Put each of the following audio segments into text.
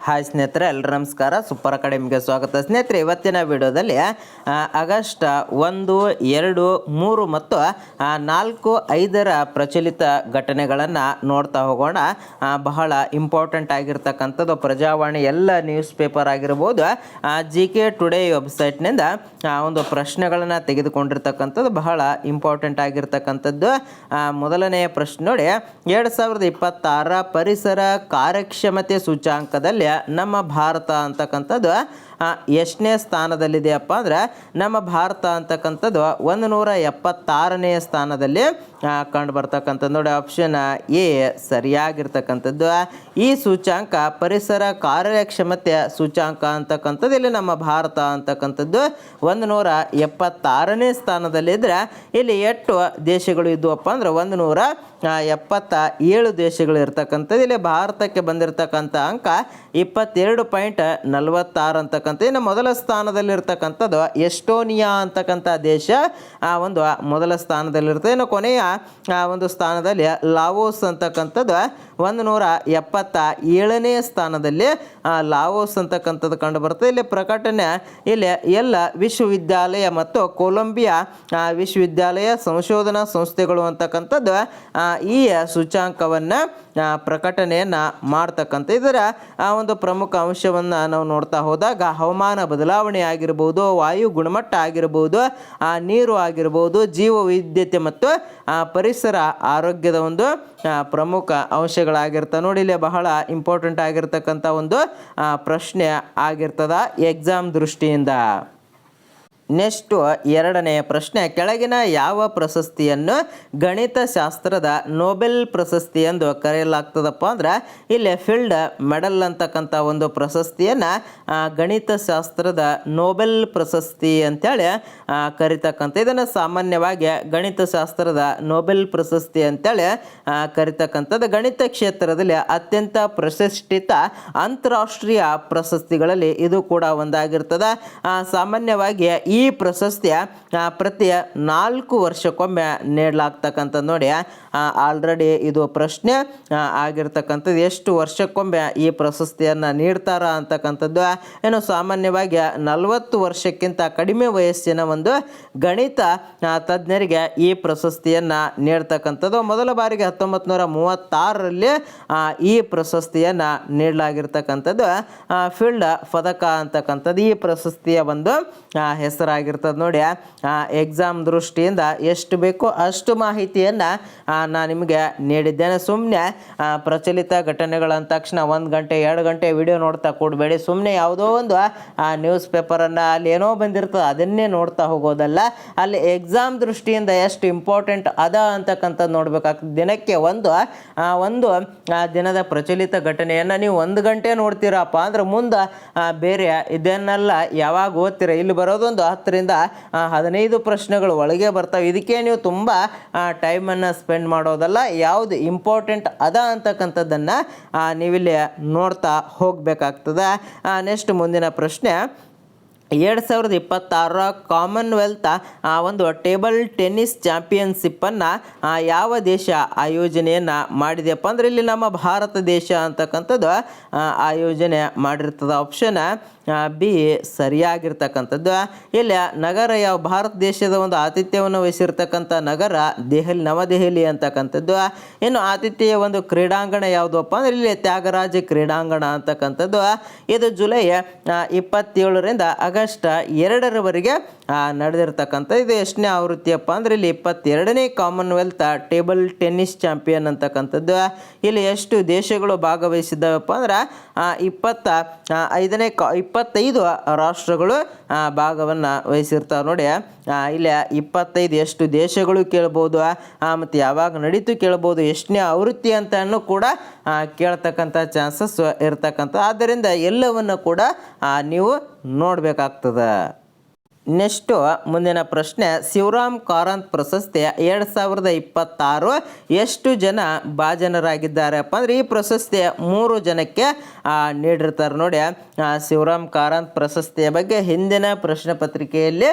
Hi ಸ್ನೇಹಿತರೆ, ಎಲ್ಲರೂ ನಮಸ್ಕಾರ. ಸೂಪರ್ ಅಕಾಡೆಮಿಗೆ ಸ್ವಾಗತ. ಸ್ನೇಹಿತರೆ, ಇವತ್ತಿನ ವಿಡಿಯೋದಲ್ಲಿ ಆಗಸ್ಟ್ 1, 2, 3 ಮತ್ತು 4, 5ರ ಪ್ರಚಲಿತ ಘಟನೆಗಳನ್ನು ನೋಡ್ತಾ ಹೋಗೋಣ. ಬಹಳ ಇಂಪಾರ್ಟೆಂಟ್ ಆಗಿರ್ತಕ್ಕಂಥದ್ದು ಪ್ರಜಾವಾಣಿ ಎಲ್ಲ ನ್ಯೂಸ್ ಪೇಪರ್ ಆಗಿರ್ಬೋದು, GK ಟುಡೇ ವೆಬ್ಸೈಟ್ನಿಂದ ಒಂದು ಪ್ರಶ್ನೆಗಳನ್ನು ತೆಗೆದುಕೊಂಡಿರ್ತಕ್ಕಂಥದ್ದು ಬಹಳ ಇಂಪಾರ್ಟೆಂಟ್ ಆಗಿರ್ತಕ್ಕಂಥದ್ದು. ಮೊದಲನೆಯ ಪ್ರಶ್ನೆ ನೋಡಿ, 2026 ಪರಿಸರ ಕಾರ್ಯಕ್ಷಮತೆ ಸೂಚ್ಯಾಂಕದಲ್ಲಿ ನಮ್ಮ ಭಾರತ ಅಂತಕ್ಕಂಥದ್ದು ಎಷ್ಟನೇ ಸ್ಥಾನದಲ್ಲಿದೆಯಪ್ಪ ಅಂದ್ರೆ ನಮ್ಮ ಭಾರತ ಅಂತಕ್ಕಂಥದ್ದು 176ನೇ ಸ್ಥಾನದಲ್ಲಿ ಕಂಡು ಬರ್ತಕ್ಕಂಥದ್ದು. ನೋಡಿ, ಆಪ್ಷನ್ ಎ ಸರಿಯಾಗಿರ್ತಕ್ಕಂಥದ್ದು. ಈ ಸೂಚ್ಯಾಂಕ ಪರಿಸರ ಕಾರ್ಯಕ್ಷಮತೆ ಸೂಚ್ಯಾಂಕ ಅಂತಕ್ಕಂಥದ್ದು ಇಲ್ಲಿ ನಮ್ಮ ಭಾರತ ಅಂತಕ್ಕಂಥದ್ದು 176ನೇ ಸ್ಥಾನದಲ್ಲಿದ್ದರೆ ಇಲ್ಲಿ ಎಷ್ಟು ದೇಶಗಳು ಇದ್ವಪ್ಪ ಅಂದ್ರೆ 177 ದೇಶಗಳು ಇರ್ತಕ್ಕಂಥದ್ದು. ಇಲ್ಲಿ ಭಾರತಕ್ಕೆ ಬಂದಿರತಕ್ಕಂಥ ಅಂಕ 22.46 ಅಂತಕ್ಕಂಥ. ಇನ್ನು ಮೊದಲ ಸ್ಥಾನದಲ್ಲಿರ್ತಕ್ಕಂಥದ್ದು ಎಸ್ಟೋನಿಯಾ ಅಂತಕ್ಕಂಥ ದೇಶ ಒಂದು ಮೊದಲ ಸ್ಥಾನದಲ್ಲಿರುತ್ತೆ. ಇನ್ನು ಕೊನೆಯ ಒಂದು ಸ್ಥಾನದಲ್ಲಿ ಲಾವೋಸ್ ಅಂತಕ್ಕಂಥದ್ದು 177ನೇ ಸ್ಥಾನದಲ್ಲಿ ಲಾವೋಸ್ ಅಂತಕ್ಕಂಥದ್ದು ಕಂಡು ಬರುತ್ತೆ. ಇಲ್ಲಿ ಪ್ರಕಟಣೆ ಇಲ್ಲಿ ಎಲ್ಲ ವಿಶ್ವವಿದ್ಯಾಲಯ ಮತ್ತು ಕೊಲಂಬಿಯಾ ವಿಶ್ವವಿದ್ಯಾಲಯ ಸಂಶೋಧನಾ ಸಂಸ್ಥೆಗಳು ಅಂತಕ್ಕಂಥದ್ದು ಈ ಸೂಚ್ಯಾಂಕವನ್ನು ಪ್ರಕಟಣೆಯನ್ನು ಮಾಡ್ತಕ್ಕಂಥ. ಇದರ ಒಂದು ಪ್ರಮುಖ ಅಂಶವನ್ನು ನಾವು ನೋಡ್ತಾ ಹೋದಾಗ ಹವಾಮಾನ ಬದಲಾವಣೆ ಆಗಿರ್ಬೋದು, ವಾಯು ಗುಣಮಟ್ಟ ಆಗಿರ್ಬೋದು, ನೀರು ಆಗಿರ್ಬೋದು, ಜೀವ ವೈವಿಧ್ಯತೆ ಮತ್ತು ಪರಿಸರ ಆರೋಗ್ಯದ ಒಂದು ಪ್ರಮುಖ ಅಂಶಗಳಾಗಿರ್ತವೆ. ನೋಡಿ, ಇಲ್ಲಿ ಬಹಳ ಇಂಪಾರ್ಟೆಂಟ್ ಆಗಿರ್ತಕ್ಕಂಥ ಒಂದು ಪ್ರಶ್ನೆ ಆಗಿರ್ತದ ಎಕ್ಸಾಮ್ ದೃಷ್ಟಿಯಿಂದ. ನೆಕ್ಸ್ಟು ಎರಡನೆಯ ಪ್ರಶ್ನೆ, ಕೆಳಗಿನ ಯಾವ ಪ್ರಶಸ್ತಿಯನ್ನು ಗಣಿತಶಾಸ್ತ್ರದ ನೊಬೆಲ್ ಪ್ರಶಸ್ತಿ ಎಂದು ಕರೆಯಲಾಗ್ತದಪ್ಪ ಅಂದ್ರೆ ಇಲ್ಲಿ ಫೀಲ್ಡ್ ಮೆಡಲ್ ಅಂತಕ್ಕಂಥ ಒಂದು ಪ್ರಶಸ್ತಿಯನ್ನು ಗಣಿತಶಾಸ್ತ್ರದ ನೊಬೆಲ್ ಪ್ರಶಸ್ತಿ ಅಂತೇಳಿ ಕರಿತಕ್ಕಂಥ. ಇದನ್ನು ಸಾಮಾನ್ಯವಾಗಿ ಗಣಿತಶಾಸ್ತ್ರದ ನೊಬೆಲ್ ಪ್ರಶಸ್ತಿ ಅಂತೇಳಿ ಕರಿತಕ್ಕಂಥದ್ದು. ಗಣಿತ ಕ್ಷೇತ್ರದಲ್ಲಿ ಅತ್ಯಂತ ಪ್ರತಿಷ್ಠಿತ ಅಂತಾರಾಷ್ಟ್ರೀಯ ಪ್ರಶಸ್ತಿಗಳಲ್ಲಿ ಇದು ಕೂಡ ಒಂದಾಗಿರ್ತದೆ. ಸಾಮಾನ್ಯವಾಗಿ ಈ ಪ್ರಶಸ್ತಿಯ ಪ್ರತಿ 4 ವರ್ಷಕ್ಕೊಮ್ಮೆ ನೀಡಲಾಗ್ತಕ್ಕಂಥದ್ದು. ನೋಡಿ, ಆಲ್ರೆಡಿ ಇದು ಪ್ರಶ್ನೆ ಆಗಿರ್ತಕ್ಕಂಥದ್ದು, ಎಷ್ಟು ವರ್ಷಕ್ಕೊಮ್ಮೆ ಈ ಪ್ರಶಸ್ತಿಯನ್ನು ನೀಡ್ತಾರ ಅಂತಕ್ಕಂಥದ್ದು. ಏನು ಸಾಮಾನ್ಯವಾಗಿ 40 ವರ್ಷಕ್ಕಿಂತ ಕಡಿಮೆ ವಯಸ್ಸಿನ ಒಂದು ಗಣಿತ ತಜ್ಞರಿಗೆ ಈ ಪ್ರಶಸ್ತಿಯನ್ನು ನೀಡ್ತಕ್ಕಂಥದ್ದು. ಮೊದಲ ಬಾರಿಗೆ 1936ರಲ್ಲಿ ಈ ಪ್ರಶಸ್ತಿಯನ್ನು ನೀಡಲಾಗಿರ್ತಕ್ಕಂಥದ್ದು ಫೀಲ್ಡ್ ಪದಕ ಅಂತಕ್ಕಂಥದ್ದು ಈ ಪ್ರಶಸ್ತಿಯ ಒಂದು ಹೆಸರಾಗಿರ್ತದೆ. ನೋಡಿ, ಎಕ್ಸಾಮ್ ದೃಷ್ಟಿಯಿಂದ ಎಷ್ಟು ಬೇಕೋ ಅಷ್ಟು ಮಾಹಿತಿಯನ್ನು ನಾನು ನಿಮಗೆ ನೀಡಿದ್ದೇನೆ. ಸುಮ್ಮನೆ ಪ್ರಚಲಿತ ಘಟನೆಗಳಂದ ತಕ್ಷಣ 1 ಗಂಟೆ 2 ಗಂಟೆ ವಿಡಿಯೋ ನೋಡ್ತಾ ಕೂಡಬೇಡಿ. ಸುಮ್ಮನೆ ಯಾವುದೋ ಒಂದು ನ್ಯೂಸ್ ಪೇಪರನ್ನು ಅಲ್ಲಿ ಏನೋ ಬಂದಿರ್ತದೆ ಅದನ್ನೇ ನೋಡ್ತಾ ಹೋಗೋದಲ್ಲ. ಅಲ್ಲಿ ಎಕ್ಸಾಮ್ ದೃಷ್ಟಿಯಿಂದ ಎಷ್ಟು ಇಂಪಾರ್ಟೆಂಟ್ ಅದ ಅಂತಕ್ಕಂಥದ್ದು ನೋಡ್ಬೇಕಾಗ್ತದೆ. ದಿನಕ್ಕೆ ಒಂದು ದಿನದ ಪ್ರಚಲಿತ ಘಟನೆಯನ್ನು ನೀವು 1 ಗಂಟೆ ನೋಡ್ತೀರಪ್ಪ ಅಂದ್ರೆ ಮುಂದೆ ಬೇರೆ ಇದನ್ನೆಲ್ಲ ಯಾವಾಗ ಓದ್ತೀರ. ಇಲ್ಲಿ ಬರೋದೊಂದು 10ರಿಂದ 15 ಪ್ರಶ್ನೆಗಳು ಒಳಗೆ ಬರ್ತವೆ. ಇದಕ್ಕೆ ನೀವು ತುಂಬ ಟೈಮನ್ನು ಸ್ಪೆಂಡ್ ಮಾಡೋದಲ್ಲ, ಯಾವುದು ಇಂಪಾರ್ಟೆಂಟ್ ಅದ ಅಂತಕ್ಕಂಥದ್ದನ್ನು ನೀವಿಲ್ಲಿ ನೋಡ್ತಾ ಹೋಗಬೇಕಾಗ್ತದೆ. ನೆಕ್ಸ್ಟ್ ಮುಂದಿನ ಪ್ರಶ್ನೆ, 2026 ಕಾಮನ್ವೆಲ್ತ್ ಒಂದು ಟೇಬಲ್ ಟೆನ್ನಿಸ್ ಚಾಂಪಿಯನ್ಶಿಪ್ಪನ್ನು ಯಾವ ದೇಶ ಆಯೋಜನೆಯನ್ನು ಮಾಡಿದೆಯಪ್ಪ ಅಂದ್ರೆ ಇಲ್ಲಿ ನಮ್ಮ ಭಾರತ ದೇಶ ಅಂತಕ್ಕಂಥದ್ದು ಆಯೋಜನೆ ಮಾಡಿರ್ತದೆ. Option B ಸರಿಯಾಗಿರ್ತಕ್ಕಂಥದ್ದು. ಇಲ್ಲಿ ನಗರ ಯಾವ ಭಾರತ ದೇಶದ ಒಂದು ಆತಿಥ್ಯವನ್ನು ವಹಿಸಿರ್ತಕ್ಕಂಥ ನಗರ ನವದೆಹಲಿ ಅಂತಕ್ಕಂಥದ್ದು. ಇನ್ನು ಆತಿಥ್ಯ ಒಂದು ಕ್ರೀಡಾಂಗಣ ಯಾವುದಪ್ಪ ಅಂದ್ರೆ ಇಲ್ಲಿ ತ್ಯಾಗರಾಜ ಕ್ರೀಡಾಂಗಣ ಅಂತಕ್ಕಂಥದ್ದು. ಇದು ಜುಲೈ 27ರಿಂದ ಆಗಸ್ಟ್ 2ರವರೆಗೆ ನಡೆದಿರ್ತಕ್ಕಂಥ. ಇದು ಎಷ್ಟನೇ ಆವೃತ್ತಿಯಪ್ಪ ಅಂದ್ರೆ ಇಲ್ಲಿ 22ನೇ ಕಾಮನ್ವೆಲ್ತ್ ಟೇಬಲ್ ಟೆನ್ನಿಸ್ ಚಾಂಪಿಯನ್ ಅಂತಕ್ಕಂಥದ್ದು. ಇಲ್ಲಿ ಎಷ್ಟು ದೇಶಗಳು ಭಾಗವಹಿಸಿದ್ದಾವಪ್ಪ ಅಂದ್ರೆ 25 ರಾಷ್ಟ್ರಗಳು ಭಾಗವನ್ನು ವಹಿಸಿರ್ತಾವೆ. ನೋಡಿ, ಇಲ್ಲಿ 25 ಎಷ್ಟು ದೇಶಗಳು ಕೇಳ್ಬೋದು, ಮತ್ತು ಯಾವಾಗ ನಡೀತು ಕೇಳ್ಬೋದು, ಎಷ್ಟನೇ ಆವೃತ್ತಿ ಅಂತಲೂ ಕೂಡ ಕೇಳ್ತಕ್ಕಂಥ ಚಾನ್ಸಸ್ ಇರ್ತಕ್ಕಂಥ. ಆದ್ದರಿಂದ ಎಲ್ಲವನ್ನು ಕೂಡ ನೀವು ನೋಡಬೇಕಾಗ್ತದೆ. ನೆಕ್ಸ್ಟು ಮುಂದಿನ ಪ್ರಶ್ನೆ, ಶಿವರಾಮ್ ಕಾರಂತ್ ಪ್ರಶಸ್ತಿ 2026 ಎಷ್ಟು ಜನ ಭಾಜನರಾಗಿದ್ದಾರಪ್ಪ ಅಂದರೆ ಈ ಪ್ರಶಸ್ತಿ 3 ಜನಕ್ಕೆ ನೀಡಿರ್ತಾರೆ ನೋಡಿ. ಶಿವರಾಮ್ ಕಾರಂತ್ ಪ್ರಶಸ್ತಿಯ ಬಗ್ಗೆ ಹಿಂದಿನ ಪ್ರಶ್ನೆ ಪತ್ರಿಕೆಯಲ್ಲಿ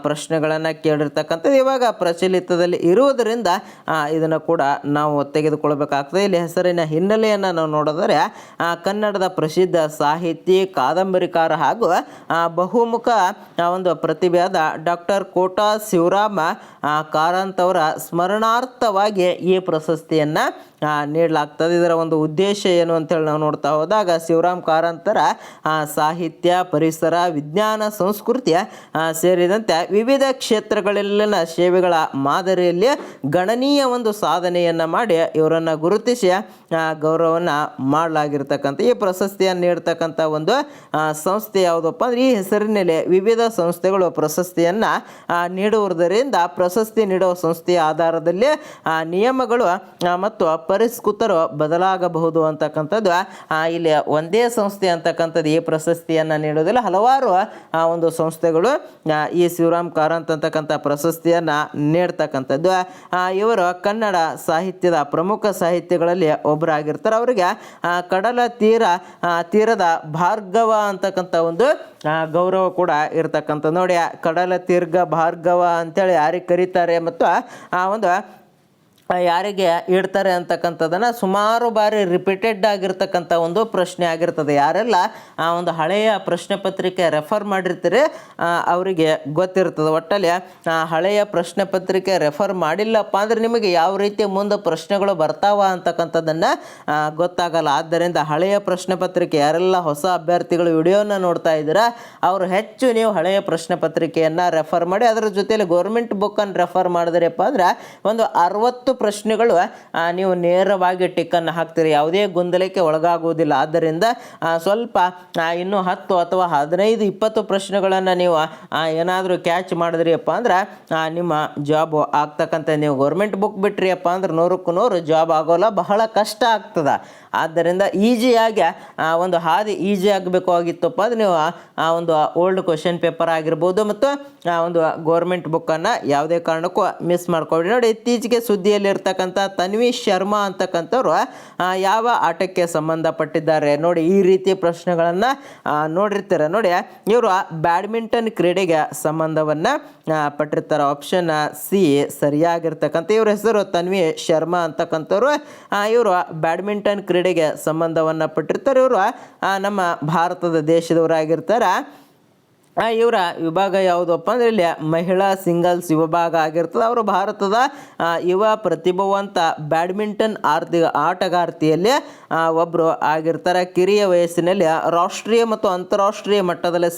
ಪ್ರಶ್ನೆಗಳನ್ನು ಕೇಳಿರ್ತಕ್ಕಂಥದ್ದು ಇವಾಗ ಪ್ರಚಲಿತದಲ್ಲಿ ಇರುವುದರಿಂದ ಇದನ್ನು ಕೂಡ ನಾವು ತೆಗೆದುಕೊಳ್ಬೇಕಾಗ್ತದೆ. ಇಲ್ಲಿ ಹೆಸರಿನ ಹಿನ್ನೆಲೆಯನ್ನು ನಾವು ನೋಡಿದರೆ ಕನ್ನಡದ ಪ್ರಸಿದ್ಧ ಸಾಹಿತಿ, ಕಾದಂಬರಿಕಾರ ಹಾಗೂ ಬಹುಮುಖ ಒಂದು ಪ್ರತಿಭೆಯಾದ ಡಾಕ್ಟರ್ ಕೋಟಾ ಶಿವರಾಮ ಕಾರಂತ್ ಅವರ ಸ್ಮರಣಾರ್ಥವಾಗಿ ಈ ಪ್ರಶಸ್ತಿಯನ್ನು ನೀಡಲಾಗ್ತದೆ. ಇದರ ಒಂದು ಉದ್ದೇಶ ಏನು ಅಂತೇಳಿ ನಾವು ನೋಡ್ತಾ ಹೋದಾಗ ಶಿವರಾಮ್ ಕಾರಂತರ ಸಾಹಿತ್ಯ, ಪರಿಸರ, ವಿಜ್ಞಾನ, ಸಂಸ್ಕೃತಿ ಸೇರಿದಂತೆ ವಿವಿಧ ಕ್ಷೇತ್ರಗಳಲ್ಲಿನ ಸೇವೆಗಳ ಮಾದರಿಯಲ್ಲಿ ಗಣನೀಯ ಒಂದು ಸಾಧನೆಯನ್ನು ಮಾಡಿ ಇವರನ್ನು ಗುರುತಿಸಿ ಗೌರವವನ್ನು ಮಾಡಲಾಗಿರ್ತಕ್ಕಂಥ ಈ ಪ್ರಶಸ್ತಿಯನ್ನು ನೀಡ್ತಕ್ಕಂಥ ಒಂದು ಸಂಸ್ಥೆ ಯಾವುದಪ್ಪ ಅಂದರೆ ಈ ಹೆಸರಿನಲ್ಲಿ ವಿವಿಧ ಸಂಸ್ಥೆಗಳು ಪ್ರಶಸ್ತಿಯನ್ನು ನೀಡುವುದರಿಂದ ಪ್ರಶಸ್ತಿ ನೀಡುವ ಸಂಸ್ಥೆಯ ಆಧಾರದಲ್ಲಿ ನಿಯಮಗಳು ಮತ್ತು ಪರಿಷ್ಕೃತರು ಬದಲಾಗಬಹುದು ಅಂತಕ್ಕಂಥದ್ದು. ಇಲ್ಲಿ ಒಂದೇ ಸಂಸ್ಥೆ ಅಂತಕ್ಕಂಥದ್ದು ಈ ಪ್ರಶಸ್ತಿಯನ್ನು ನೀಡೋದಿಲ್ಲ, ಹಲವಾರು ಒಂದು ಸಂಸ್ಥೆಗಳು ಈ ಶಿವರಾಮ್ ಕಾರಂತ್ ಅಂತಕ್ಕಂಥ ಪ್ರಶಸ್ತಿಯನ್ನು ನೀಡ್ತಕ್ಕಂಥದ್ದು. ಇವರು ಕನ್ನಡ ಸಾಹಿತ್ಯದ ಪ್ರಮುಖ ಸಾಹಿತ್ಯಗಳಲ್ಲಿ ಒಬ್ಬರಾಗಿರ್ತಾರೆ. ಅವರಿಗೆ ಕಡಲ ತೀರದ ಭಾರ್ಗವ ಅಂತಕ್ಕಂಥ ಒಂದು ಗೌರವ ಕೂಡ ಇರ್ತಕ್ಕಂಥ ನೋಡಿ. ಕಡಲ ತೀರ್ಘ ಭಾರ್ಗವ ಅಂತೇಳಿ ಯಾರಿಗೆ ಕರೀತಾರೆ ಮತ್ತು ಒಂದು ಯಾರಿಗೆ ಇಡ್ತಾರೆ ಅಂತಕ್ಕಂಥದ್ದನ್ನು ಸುಮಾರು ಬಾರಿ ರಿಪೀಟೆಡ್ ಆಗಿರ್ತಕ್ಕಂಥ ಒಂದು ಪ್ರಶ್ನೆ ಆಗಿರ್ತದೆ. ಯಾರೆಲ್ಲ ಆ ಒಂದು ಹಳೆಯ ಪ್ರಶ್ನೆ ಪತ್ರಿಕೆ ರೆಫರ್ ಮಾಡಿರ್ತೀರಿ ಅವರಿಗೆ ಗೊತ್ತಿರ್ತದೆ. ಒಟ್ಟಲ್ಲಿ ಹಳೆಯ ಪ್ರಶ್ನೆ ಪತ್ರಿಕೆ ರೆಫರ್ ಮಾಡಿಲ್ಲಪ್ಪ ಅಂದರೆ ನಿಮಗೆ ಯಾವ ರೀತಿ ಮುಂದೆ ಪ್ರಶ್ನೆಗಳು ಬರ್ತಾವ ಅಂತಕ್ಕಂಥದ್ದನ್ನು ಗೊತ್ತಾಗಲ್ಲ. ಆದ್ದರಿಂದ ಹಳೆಯ ಪ್ರಶ್ನೆ ಪತ್ರಿಕೆ ಯಾರೆಲ್ಲ ಹೊಸ ಅಭ್ಯರ್ಥಿಗಳು ವಿಡಿಯೋನ ನೋಡ್ತಾ ಇದ್ದೀರಾ ಅವರು ಹೆಚ್ಚು ನೀವು ಹಳೆಯ ಪ್ರಶ್ನೆ ಪತ್ರಿಕೆಯನ್ನು ರೆಫರ್ ಮಾಡಿ ಅದರ ಜೊತೆಯಲ್ಲಿ ಗೌರ್ಮೆಂಟ್ ಬುಕ್ಕನ್ನು ರೆಫರ್ ಮಾಡಿದ್ರಪ್ಪ ಅಂದರೆ ಒಂದು 60 ಪ್ರಶ್ನೆಗಳು ನೀವು ನೇರವಾಗಿ ಟಿಕ್ಕನ್ನು ಹಾಕ್ತೀರಿ, ಯಾವುದೇ ಗೊಂದಲಕ್ಕೆ ಒಳಗಾಗುವುದಿಲ್ಲ. ಆದ್ದರಿಂದ ಸ್ವಲ್ಪ ಇನ್ನೂ 10 ಅಥವಾ 15, 20 ಪ್ರಶ್ನೆಗಳನ್ನು ನೀವು ಏನಾದರೂ ಕ್ಯಾಚ್ ಮಾಡಿದ್ರಿಯಪ್ಪ ಅಂದ್ರೆ ನಿಮ್ಮ ಜಾಬ್ ಆಗ್ತಕ್ಕಂಥ, ನೀವು ಗೌರ್ಮೆಂಟ್ ಬುಕ್ ಬಿಟ್ರಿಯಪ್ಪ ಅಂದ್ರೆ 100ಕ್ಕೆ 100 ಜಾಬ್ ಆಗೋಲ್ಲ, ಬಹಳ ಕಷ್ಟ ಆಗ್ತದೆ. ಆದ್ದರಿಂದ ಈಸಿಯಾಗಿ ಒಂದು ಹಾದಿ ಈಸಿ ಆಗಬೇಕು ಆಗಿತ್ತಪ್ಪ ಅದು ನೀವು ಒಂದು ಓಲ್ಡ್ ಕ್ವಶನ್ ಪೇಪರ್ ಆಗಿರ್ಬೋದು ಮತ್ತು ಒಂದು ಗೌರ್ಮೆಂಟ್ ಬುಕ್ಕನ್ನು ಯಾವುದೇ ಕಾರಣಕ್ಕೂ ಮಿಸ್ ಮಾಡ್ಕೊಬೇಡಿ. ನೋಡಿ, ಇತ್ತೀಚೆಗೆ ಸುದ್ದಿಯಲ್ಲಿರ್ತಕ್ಕಂಥ ತನ್ವಿ ಶರ್ಮಾ ಅಂತಕ್ಕಂಥವ್ರು ಯಾವ ಆಟಕ್ಕೆ ಸಂಬಂಧಪಟ್ಟಿದ್ದಾರೆ ನೋಡಿ, ಈ ರೀತಿ ಪ್ರಶ್ನೆಗಳನ್ನು ನೋಡಿರ್ತಾರೆ. ನೋಡಿ, ಇವರು ಬ್ಯಾಡ್ಮಿಂಟನ್ ಕ್ರೀಡೆಗೆ ಸಂಬಂಧವನ್ನು ಪಟ್ಟಿರ್ತಾರೆ. Option C ಸರಿಯಾಗಿರ್ತಕ್ಕಂಥ. ಇವ್ರ ಹೆಸರು ತನ್ವಿ ಶರ್ಮಾ ಅಂತಕ್ಕಂಥವ್ರು. ಇವರು ಬ್ಯಾಡ್ಮಿಂಟನ್ ಕ್ರೀಡೆಗೆ ಸಂಬಂಧವನ್ನು ಪಟ್ಟಿರ್ತಾರೆ. ಇವರು ನಮ್ಮ ಭಾರತದ ದೇಶದವರಾಗಿರ್ತಾರೆ. ಇವರ ವಿಭಾಗ ಯಾವುದಪ್ಪ ಅಂದರೆ ಇಲ್ಲಿ ಮಹಿಳಾ ಸಿಂಗಲ್ಸ್ ವಿಭಾಗ ಆಗಿರ್ತದೆ. ಅವರು ಭಾರತದ ಯುವ ಪ್ರತಿಭಾವಂತ ಬ್ಯಾಡ್ಮಿಂಟನ್ ಆಟಗಾರ್ತಿಯಲ್ಲಿ ಒಬ್ಬರು ಆಗಿರ್ತಾರೆ. ಕಿರಿಯ ವಯಸ್ಸಿನಲ್ಲಿ ರಾಷ್ಟ್ರೀಯ ಮತ್ತು ಅಂತಾರಾಷ್ಟ್ರೀಯ ಮಟ್ಟದಲ್ಲಿ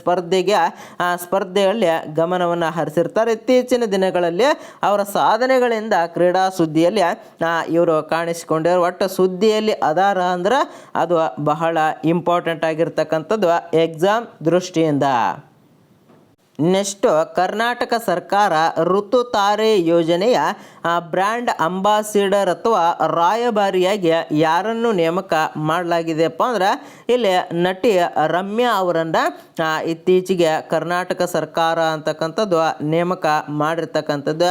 ಸ್ಪರ್ಧೆಯಲ್ಲಿ ಗಮನವನ್ನು ಹರಿಸಿರ್ತಾರೆ. ಇತ್ತೀಚಿನ ದಿನಗಳಲ್ಲಿ ಅವರ ಸಾಧನೆಗಳಿಂದ ಕ್ರೀಡಾ ಸುದ್ದಿಯಲ್ಲಿ ಇವರು ಕಾಣಿಸಿಕೊಂಡಿದ್ದಾರೆ. ಒಟ್ಟು ಸುದ್ದಿಯಲ್ಲಿ ಅದಾರ ಅಂದ್ರೆ ಅದು ಬಹಳ ಇಂಪಾರ್ಟೆಂಟ್ ಆಗಿರ್ತಕ್ಕಂಥದ್ದು ಎಕ್ಸಾಮ್ ದೃಷ್ಟಿಯಿಂದ. ನೆಕ್ಸ್ಟು, ಕರ್ನಾಟಕ ಸರ್ಕಾರ ಋತು ತಾರೆ ಯೋಜನೆಯ ಬ್ರ್ಯಾಂಡ್ ಅಂಬಾಸಿಡರ್ ಅಥವಾ ರಾಯಭಾರಿಯಾಗಿ ಯಾರನ್ನು ನೇಮಕ ಮಾಡಲಾಗಿದೆಯಪ್ಪ ಅಂದ್ರೆ ಇಲ್ಲಿ ನಟಿ ರಮ್ಯಾ ಅವರನ್ನು ಇತ್ತೀಚೆಗೆ ಕರ್ನಾಟಕ ಸರ್ಕಾರ ಅಂತಕ್ಕಂಥದ್ದು ನೇಮಕ ಮಾಡಿರ್ತಕ್ಕಂಥದ್ದು.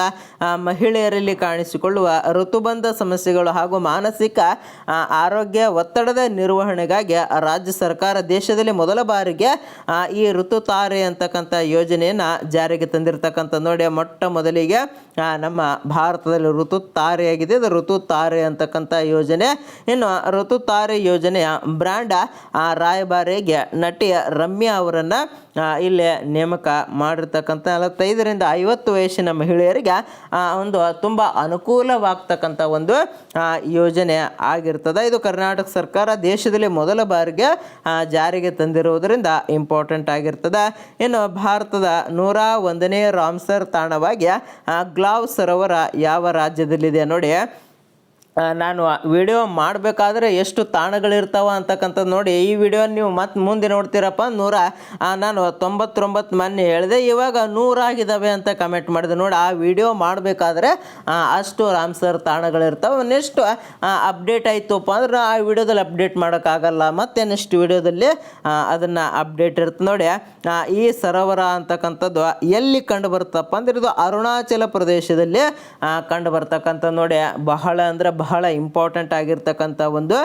ಮಹಿಳೆಯರಲ್ಲಿ ಕಾಣಿಸಿಕೊಳ್ಳುವ ಋತುಬಂಧ ಸಮಸ್ಯೆಗಳು ಹಾಗೂ ಮಾನಸಿಕ ಆರೋಗ್ಯ ಒತ್ತಡದ ನಿರ್ವಹಣೆಗಾಗಿ ರಾಜ್ಯ ಸರ್ಕಾರ ದೇಶದಲ್ಲಿ ಮೊದಲ ಬಾರಿಗೆ ಈ ಋತು ತಾರೆ ಅಂತಕ್ಕಂಥ ಯೋಜನೆಯನ್ನು ಜಾರಿಗೆ ತಂದಿರತಕ್ಕಂಥ ನೋಡಿ. ಮೊಟ್ಟ ಮೊದಲಿಗೆ ನಮ್ಮ ಭಾರತದಲ್ಲಿ ಋತು ತಾರೆಯಾಗಿದೆ. ಇದು ಋತು ತಾರೆ ಅಂತಕ್ಕಂಥ ಯೋಜನೆ. ಇನ್ನು ಋತು ತಾರೆ ಯೋಜನೆಯ ಬ್ರ್ಯಾಂಡ್ ರಾಯಭಾರಿಗೆ ನಟಿ ರಮ್ಯಾ ಅವರನ್ನು ಇಲ್ಲಿ ನೇಮಕ ಮಾಡಿರ್ತಕ್ಕಂಥ 45ರಿಂದ 50 ವಯಸ್ಸಿನ ಮಹಿಳೆಯರಿಗೆ ಒಂದು ತುಂಬ ಅನುಕೂಲವಾಗ್ತಕ್ಕಂಥ ಒಂದು ಯೋಜನೆ ಆಗಿರ್ತದೆ. ಇದು ಕರ್ನಾಟಕ ಸರ್ಕಾರ ದೇಶದಲ್ಲಿ ಮೊದಲ ಬಾರಿಗೆ ಜಾರಿಗೆ ತಂದಿರುವುದರಿಂದ ಇಂಪಾರ್ಟೆಂಟ್ ಆಗಿರ್ತದೆ. ಇನ್ನು ಭಾರತದ 101ನೇ ರಾಮ್ಸರ್ ತಾಣವಾಗಿ ಗ್ಲಾವ್ ಸರೋವರ ಯಾವ ರಾಜ್ಯದಲ್ಲಿದೆ ನೋಡಿ. ನಾನು ವಿಡಿಯೋ ಮಾಡಬೇಕಾದ್ರೆ ಎಷ್ಟು ತಾಣಗಳಿರ್ತಾವ ಅಂತಕ್ಕಂಥದ್ದು ನೋಡಿ. ಈ ವಿಡಿಯೋ ನೀವು ಮತ್ತೆ ಮುಂದೆ ನೋಡ್ತೀರಪ್ಪ ನಾನು 99 ಮೊನ್ನೆ ಹೇಳಿದೆ, ಇವಾಗ 100 ಆಗಿದ್ದಾವೆ ಅಂತ ಕಮೆಂಟ್ ಮಾಡಿದೆ ನೋಡಿ. ಆ ವಿಡಿಯೋ ಮಾಡಬೇಕಾದ್ರೆ ಅಷ್ಟು ರಾಮ್ಸರ್ ತಾಣಗಳಿರ್ತಾವೆ. ನೆಕ್ಸ್ಟ್ ಅಪ್ಡೇಟ್ ಆಯಿತಪ್ಪ ಅಂದ್ರೆ ಆ ವಿಡಿಯೋದಲ್ಲಿ ಅಪ್ಡೇಟ್ ಮಾಡೋಕ್ಕಾಗಲ್ಲ, ಮತ್ತು ನೆಕ್ಸ್ಟ್ ವಿಡಿಯೋದಲ್ಲಿ ಅದನ್ನು ಅಪ್ಡೇಟ್ ಇರುತ್ತೆ ನೋಡಿ. ಈ ಸರೋವರ ಅಂತಕ್ಕಂಥದ್ದು ಎಲ್ಲಿ ಕಂಡು ಬರ್ತಪ್ಪ ಅಂದ್ರೆ ಇದು ಅರುಣಾಚಲ ಪ್ರದೇಶದಲ್ಲಿ ಕಂಡು ಬರ್ತಕ್ಕಂಥ ನೋಡಿ. ಬಹಳ ಅಂದರೆ ಬಹಳ ಇಂಪಾರ್ಟೆಂಟ್ ಆಗಿರ್ತಕ್ಕಂಥ ಒಂದು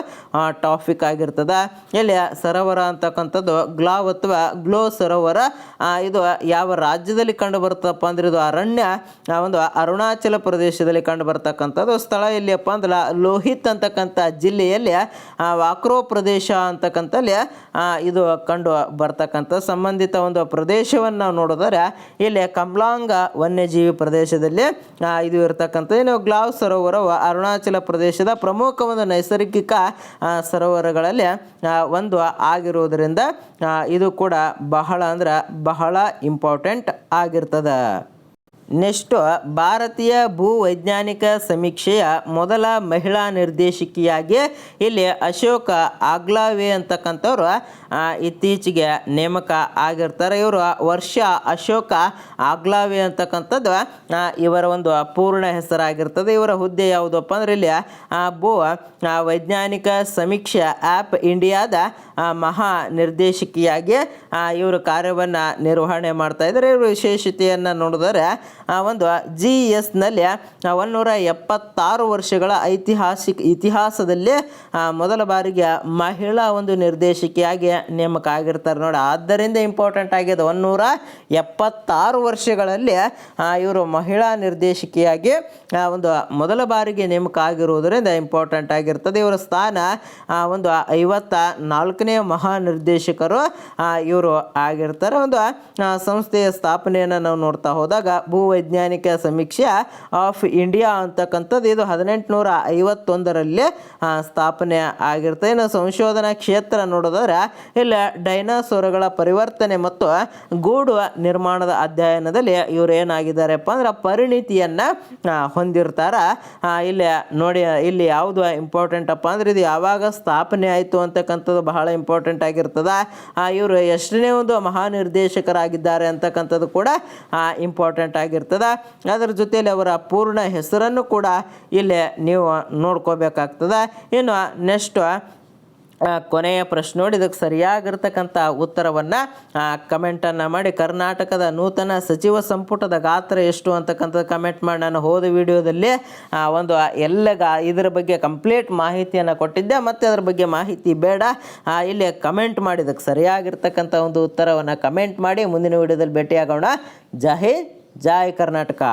ಟಾಪಿಕ್ ಆಗಿರ್ತದೆ. ಇಲ್ಲಿ ಸರೋವರ ಅಂತಕ್ಕಂಥದ್ದು ಗ್ಲಾವ್ ಅಥವಾ ಗ್ಲೋ ಸರೋವರ ಇದು ಯಾವ ರಾಜ್ಯದಲ್ಲಿ ಕಂಡು ಬರ್ತಪ್ಪ ಅಂದ್ರೆ ಇದು ಅರಣ್ಯ ಒಂದು ಅರುಣಾಚಲ ಪ್ರದೇಶದಲ್ಲಿ ಕಂಡು ಬರ್ತಕ್ಕಂಥದ್ದು. ಸ್ಥಳ ಎಲ್ಲಿಯಪ್ಪ ಅಂದ್ರೆ ಲೋಹಿತ್ ಅಂತಕ್ಕಂಥ ಜಿಲ್ಲೆಯಲ್ಲಿ ವಾಕ್ರೋ ಪ್ರದೇಶ ಅಂತಕ್ಕಂಥಲ್ಲಿ ಇದು ಕಂಡು ಬರ್ತಕ್ಕಂಥ ಸಂಬಂಧಿತ ಒಂದು ಪ್ರದೇಶವನ್ನು ನಾವು ನೋಡಿದರೆ ಇಲ್ಲಿ ಕಮ್ಲಾಂಗ ವನ್ಯಜೀವಿ ಪ್ರದೇಶದಲ್ಲಿ ಇದು ಇರತಕ್ಕಂಥ ಇನ್ನು ಗ್ಲಾವ್ ಸರೋವರವು ಅರುಣಾಚಲ ಪ್ರದೇಶದ ಪ್ರಮುಖ ಒಂದು ನೈಸರ್ಗಿಕ ಸರೋವರಗಳಲ್ಲಿ ಒಂದು ಆಗಿರುವುದರಿಂದ ಇದು ಕೂಡ ಬಹಳ ಅಂದ್ರೆ ಬಹಳ ಇಂಪಾರ್ಟೆಂಟ್ ಆಗಿರ್ತದೆ. ನೆಕ್ಸ್ಟು ಭಾರತೀಯ ಭೂವೈಜ್ಞಾನಿಕ ಸಮೀಕ್ಷೆಯ ಮೊದಲ ಮಹಿಳಾ ನಿರ್ದೇಶಕಿಯಾಗಿ ಇಲ್ಲಿ ಅಶೋಕ ಆಗ್ಲಾವೆ ಅಂತಕ್ಕಂಥವ್ರು ಇತ್ತೀಚೆಗೆ ನೇಮಕ ಆಗಿರ್ತಾರೆ. ಇವರು ವರ್ಷ ಅಶೋಕ ಆಗ್ಲಾವೆ ಅಂತಕ್ಕಂಥದ್ದು ಇವರ ಒಂದು ಪೂರ್ಣ ಹೆಸರಾಗಿರ್ತದೆ. ಇವರ ಹುದ್ದೆ ಯಾವುದಪ್ಪ ಅಂದ್ರೆ ಇಲ್ಲಿ ಭೂ ವೈಜ್ಞಾನಿಕ ಸಮೀಕ್ಷೆ ಆ್ಯಪ್ ಇಂಡಿಯಾದ ಮಹಾ ನಿರ್ದೇಶಕಿಯಾಗಿ ಇವರು ಕಾರ್ಯವನ್ನು ನಿರ್ವಹಣೆ ಮಾಡ್ತಾ ಇದ್ದಾರೆ. ಇವರು ವಿಶೇಷತೆಯನ್ನು ನೋಡಿದರೆ ಒಂದು GSನಲ್ಲಿ 176 ವರ್ಷಗಳ ಇತಿಹಾಸದಲ್ಲಿ ಮೊದಲ ಬಾರಿಗೆ ಮಹಿಳಾ ಒಂದು ನಿರ್ದೇಶಕಿಯಾಗಿ ನೇಮಕ ಆಗಿರ್ತಾರೆ ನೋಡಿ. ಆದ್ದರಿಂದ ಇಂಪಾರ್ಟೆಂಟ್ ಆಗಿದೆ. 176 ವರ್ಷಗಳಲ್ಲಿ ಇವರು ಮಹಿಳಾ ನಿರ್ದೇಶಕಿಯಾಗಿ ಒಂದು ಮೊದಲ ಬಾರಿಗೆ ನೇಮಕ ಆಗಿರುವುದರಿಂದ ಇಂಪಾರ್ಟೆಂಟ್ ಆಗಿರ್ತದೆ. ಇವರ ಸ್ಥಾನ ಒಂದು 54ನೇ ಮಹಾನಿರ್ದೇಶಕರು ಇವರು ಆಗಿರ್ತಾರೆ. ಒಂದು ಸಂಸ್ಥೆಯ ಸ್ಥಾಪನೆಯನ್ನು ನಾವು ನೋಡ್ತಾ ಹೋದಾಗ ಭೂವೈಜ್ಞಾನಿಕ ಸಮೀಕ್ಷೆ ಆಫ್ ಇಂಡಿಯಾ ಅಂತಕ್ಕಂಥದ್ದು ಇದು 1851ರಲ್ಲಿ ಸ್ಥಾಪನೆ ಆಗಿರ್ತದೆ. ಇನ್ನು ಸಂಶೋಧನಾ ಕ್ಷೇತ್ರ ನೋಡಿದ್ರೆ ಇಲ್ಲಿ ಡೈನಾಸೋರ್ಗಳ ಪರಿವರ್ತನೆ ಮತ್ತು ಗೂಡು ನಿರ್ಮಾಣದ ಅಧ್ಯಯನದಲ್ಲಿ ಇವರು ಏನಾಗಿದ್ದಾರಪ್ಪ ಅಂದ್ರೆ ಪರಿಣಿತಿಯನ್ನು ಹೊಂದಿರ್ತಾರೆ. ಇಲ್ಲಿ ನೋಡಿ ಇಲ್ಲಿ ಯಾವುದು ಇಂಪಾರ್ಟೆಂಟ್ ಅಪ್ಪ ಅಂದ್ರೆ ಇದು ಯಾವಾಗ ಸ್ಥಾಪನೆ ಆಯಿತು ಅಂತಕ್ಕಂಥದ್ದು ಬಹಳ ಇಂಪಾರ್ಟೆಂಟ್ ಆಗಿರ್ತದೆ. ಇವರು ಎಷ್ಟನೇ ಒಂದು ಮಹಾನಿರ್ದೇಶಕರಾಗಿದ್ದಾರೆ ಅಂತಕ್ಕಂಥದ್ದು ಕೂಡ ಇಂಪಾರ್ಟೆಂಟ್ ಆಗಿರ್ತದೆ. ಅದರ ಜೊತೆಯಲ್ಲಿ ಅವರ ಪೂರ್ಣ ಹೆಸರನ್ನು ಕೂಡ ಇಲ್ಲಿ ನೀವು ನೋಡ್ಕೋಬೇಕಾಗ್ತದೆ. ಇನ್ನು ನೆಕ್ಸ್ಟ್ ಕೊನೆಯ ಪ್ರಶ್ನೆ ನೋಡಿ, ಇದಕ್ಕೆ ಸರಿಯಾಗಿರ್ತಕ್ಕಂಥ ಉತ್ತರವನ್ನು ಕಮೆಂಟನ್ನು ಮಾಡಿ. ಕರ್ನಾಟಕದ ನೂತನ ಸಚಿವ ಸಂಪುಟದ ಗಾತ್ರ ಎಷ್ಟು ಅಂತಕ್ಕಂಥದ್ದು ಕಮೆಂಟ್ ಮಾಡಿ. ನಾನು ಹೋದ ವಿಡಿಯೋದಲ್ಲಿ ಒಂದು ಇದರ ಬಗ್ಗೆ ಕಂಪ್ಲೀಟ್ ಮಾಹಿತಿಯನ್ನು ಕೊಟ್ಟಿದ್ದೆ. ಮತ್ತು ಅದರ ಬಗ್ಗೆ ಮಾಹಿತಿ ಬೇಡ, ಇಲ್ಲಿ ಕಮೆಂಟ್ ಮಾಡಿ ಇದಕ್ಕೆ ಸರಿಯಾಗಿರ್ತಕ್ಕಂಥ ಒಂದು ಉತ್ತರವನ್ನು ಕಮೆಂಟ್ ಮಾಡಿ. ಮುಂದಿನ ವಿಡಿಯೋದಲ್ಲಿ ಭೇಟಿಯಾಗೋಣ. ಜೈ ಹಿಂದ್, ಜೈ ಕರ್ನಾಟಕ.